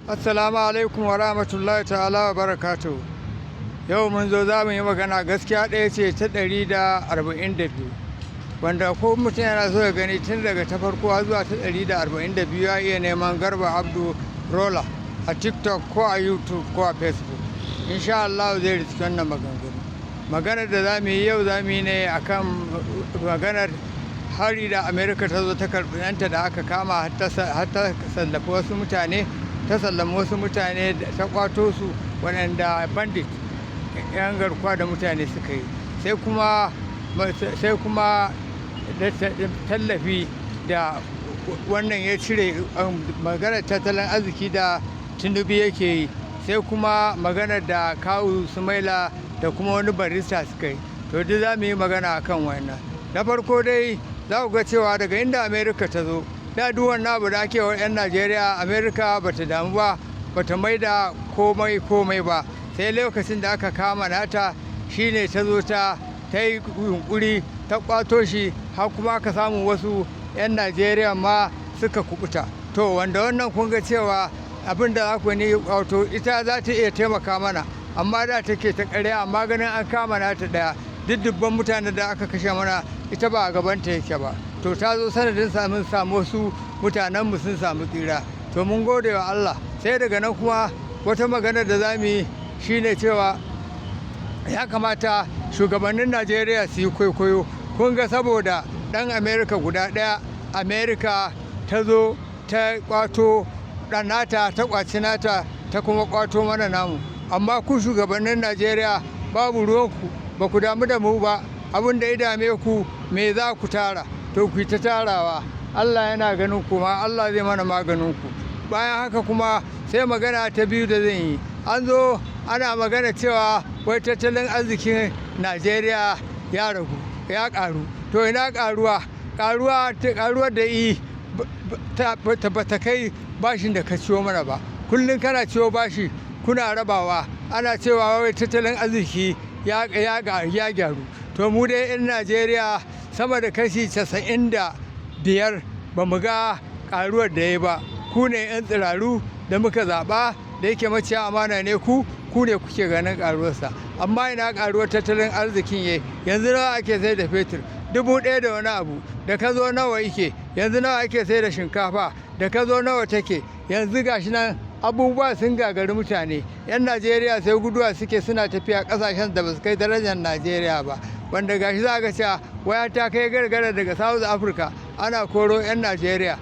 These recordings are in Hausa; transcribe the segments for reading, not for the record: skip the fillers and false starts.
Assalamu alaikum wa rahmatullahi ta'ala wa barakatuhu. Yau mun zo za mu yi magana gaskiya ɗaya ce ta 142, wanda ko mutum yana so ya gani tun daga ta farko zuwa ta 142 ya iya neman Garba Abdu Rola a TikTok ko a YouTube ko a Facebook. Insha Allah zai riski wannan maganganu. Maganar da za mu yi yau za mu yi ne akan maganar hari da Amerika ta zo ta karɓi ɗanta da aka kama har ta sallafi wasu mutane. Ta sallama wasu mutane ta kwato su waɗanda bandit yan garkuwa da mutane suka yi, sai kuma da tallafi da wannan ya cire maganar tattalin arziki da Tinubu yake yi, sai kuma maganar da kawu Sumaila da kuma wani barista suka yi. To duk za mu yi magana akan wannan. Na farko dai za ku ga cewa daga inda Amerika ta zo, da duk wannan abu da ake wa 'yan Najeriya, Amerika ba ta damu ba, ba ta mai da komai ba, sai lokacin da aka kama nata shine ta zo ta yi yunkuri ta kwato shi, har kuma aka samu wasu 'yan Najeriya ma suka kubuta. To wanda wannan kun ga cewa abin da aka ni wato ita za ta iya taimaka mana, amma da take ta ƙarya, amma ganin an kama nata ɗaya duk dubban mutanen da aka kashe mana ita ba a gabanta yake ba. To ta zo sanadin samu wasu mutanenmu sun samu tsira, to mun gode wa Allah. Sai daga nan kuma wata magana da za mu yi shine cewa ya kamata shugabannin Najeriya su yi kwaikwayo. Kun ga saboda ɗan Amerika guda ɗaya, Amerika ta zo ta kwato ɗan nata, ta kwaci nata, ta kuma kwato mana namu. Amma ku shugabannin Najeriya babu ruwanku, ba ku damu da mu ba, abin da ya dame ku me za ku tara, to ku ta tarawa. Allah yana ganin ku, ma Allah zai mana maganin ku. Bayan haka kuma sai magana ta biyu da zan yi, an zo ana magana cewa wai tattalin arzikin Najeriya ya ragu, ya karu. To ina karuwar da yi ba ta kai bashin da ka ciwo mana ba. Kullum kana ciwo bashi, kuna rabawa, ana cewa wai tattalin arziki ya gyaru. To mu dai 'yan Najeriya sama da kashi 95 ba mu ga karuwar da ya ba. Ku ne 'yan tsiraru da muka zaɓa, da yake maciya amana ne ku ne kuke ganin karuwarsa. Amma ina karuwar tattalin arzikin yanzu nawa ake sai da fetur? 1,000 da wani abu, da ka zo nawa yake? Yanzu nawa ake sai da shinkafa? Da ka zo nawa take? Yanzu gashi nan abubuwa sun gagari mutane. 'Yan Najeriya sai guduwa suke, suna tafiya ƙasashen da ba su kai darajar Najeriya ba, wanda gashi za ga cewa waya ta kai gargara daga South Africa ana koro 'yan Najeriya,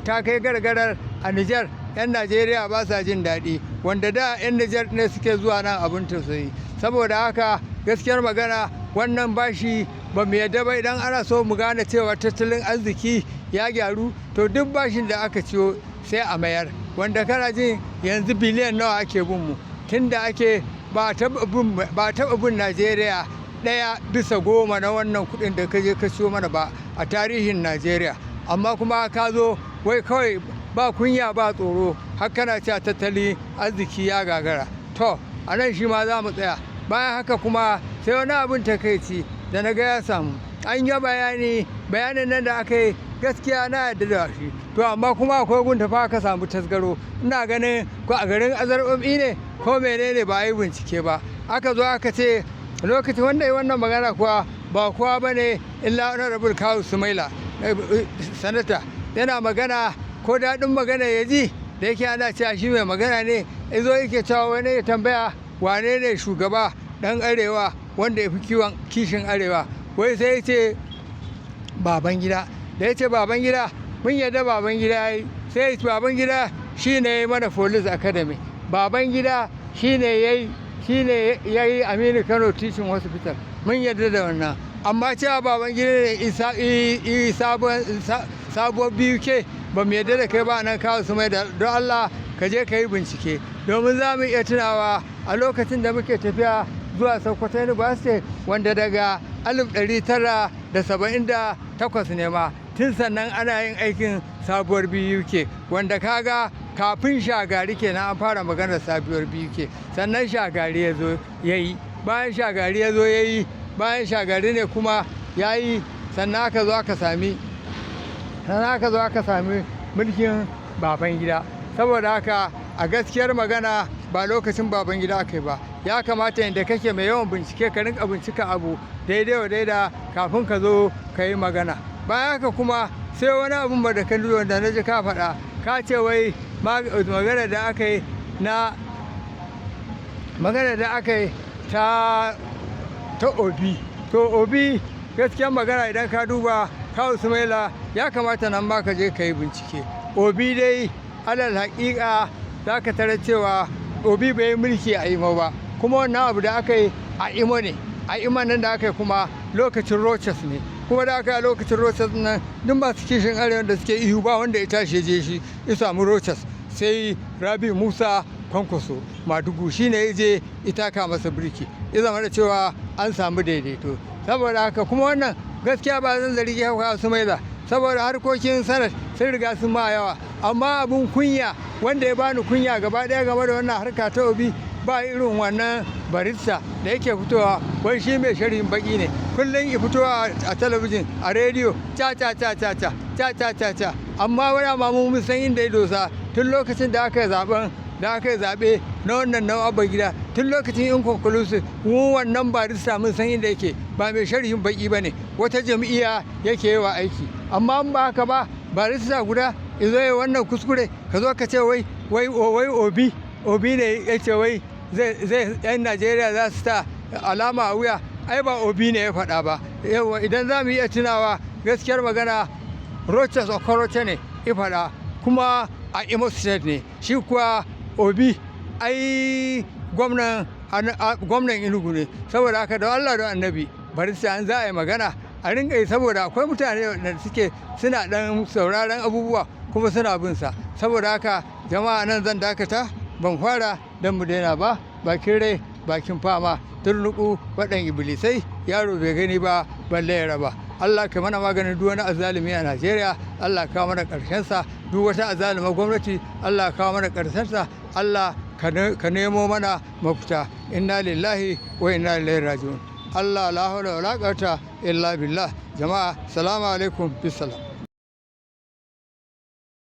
ta kai gargarar a Nijar 'yan Najeriya ba sa jin daɗi, wanda da 'yan Nijar ne suke zuwa nan abin tausayi. Saboda haka gaskiyar magana wannan bashi ba mu yadda ba. Idan ana so mu gane cewa tattalin arziki ya gyaru, to duk bashin da aka ciyo sai a mayar. Wanda kana jin yanzu biliyan nawa ake bin mu, tunda ake ba taɓa bin Najeriya 1/10 na wannan kuɗin da ka je ka siyo mana ba a tarihin Najeriya. Amma kuma ka zo wai kawai ba kunya ba tsoro, har kana cewa tattalin arziki ya gagara. To a nan shi ma za mu tsaya. Bayan haka kuma sai wani abin takaici da na ga ya samu, an yi bayanin nan da aka yi, gaskiya na yarda da shi, to amma kuma akwai gunta fa aka samu tasgaro. Ina ganin ko a garin azarbaɓi ne ko menene ba a yi bincike ba. Aka zo aka ce lokacin wanda yi wannan magana kuwa ba kowa ba ne illa honorable kawu Sumaila, sanata, yana magana ko daɗin magana ya ji, da yake ana cewa shi mai magana ne, izo yake cewa wani ya tambaya wane ne shugaba ɗan arewa wanda ya fi kishin arewa, wai sai ya ce Babangida. Da ya ce Babangida, mun yadda Babangida ya yi, sai Babangida shi ne ya yi mana police academy, Babangida shi ne ya yi Aminu Kano teaching hospital, mun yadda da wannan. Amma cewa Babangida ne sabuwar BUK, ba mu yadda da kai ba nan kawo su mai da. Don Allah ka je ka yi bincike, domin za mu iya tunawa a lokacin da muke tafiya zuwa Sokoto University, wanda daga 1978 ne ma, tun sannan ana yin aikin sabuwar BUK, wanda kaga kafin Shagari kenan an fara maganar sabuwar BUK, sannan Shagari ya zo ya yi, bayan Shagari ya zo ya yi, bayan Shagari ne kuma ya yi, sannan aka zo aka sami mulkin Babangida. Saboda haka a gaskiyar magana ba lokacin Babangida aka yi ba. Ya kamata inda kake mai yawan bincike ka rinka bincika abu daidai wa daida kafin ka zo ka yi magana. Bayan haka kuma sai wani abun ba da kan wanda na ji ka faɗa, ka ce wai magana da aka yi ta Obi. To Obi gaskiyar magana idan ka duba Kawu Sumaila ya kamata nan ma ka je ka yi bincike. Obi dai alal haƙiƙa za ka tarar cewa Obi bai yi mulki a Imo ba, kuma wannan abu da aka yi a Imo ne. A Imo nan da aka yi kuma lokacin Rochas ne, kuma da aka yi a lokacin Rochas nan duk masu kishin arewa da suke ihu ba wanda ya tashi je shi ya samu Rochas, sai Rabi Musa Kwankwaso Madugu shi ne ya je itaka masa birki, ya zama da cewa an samu daidaito. Saboda haka kuma wannan gaskiya ba zan zargi Kawu Sumaila, saboda harkokin sanad sun riga sun ma yawa, amma abun kunya wanda ya bani kunya gaba ɗaya game da wannan harka ta Obi ba irin wannan barista da yake fitowa wai shi mai sharhin baki ne, kullum ya fitowa a talabijin a rediyo ca, amma wani mun san inda ya dosa tun lokacin da aka yi zaɓe na wannan na Abba Gida, tun lokacin inconclusive mu wannan barista mun san inda yake, ba mai sharhin baki ba ne, wata jam'iyya yake yi wa aiki. Amma in ba haka ba barista guda ya zo ya wannan kuskure ka zo ka ce wai Obi ne ya ce wai zai yan Najeriya za su ta alama a wuya. Ai ba Obi ne ya faɗa ba. Yawa idan za mu iya tunawa gaskiyar magana Rochas Okorocha ne ya faɗa, kuma a Imo State ne, shi kuwa Obi ai gwamnan Enugu ne. Saboda haka da Allah da Annabi barista an za a yi magana a rinka yi, saboda akwai mutane da suke suna dan sauraron abubuwa kuma suna bin sa. Saboda haka jama'a nan zan dakata, ban fara dan mu daina ba, bakin rai bakin fama, turnuku faɗan iblisai, yaro bai gani ba balle ya raba. Allah ka mana maganin duk wani azalimi a Najeriya, Allah ka mana ƙarshen sa, duk wata azalima gwamnati Allah ka mana ƙarshen sa, Allah ka nemo mana mafita. Inna lillahi wa inna ilaihi raji'un. Allah la hawla wala quwwata illa billah. Jama'a salamu alaikum bisalam.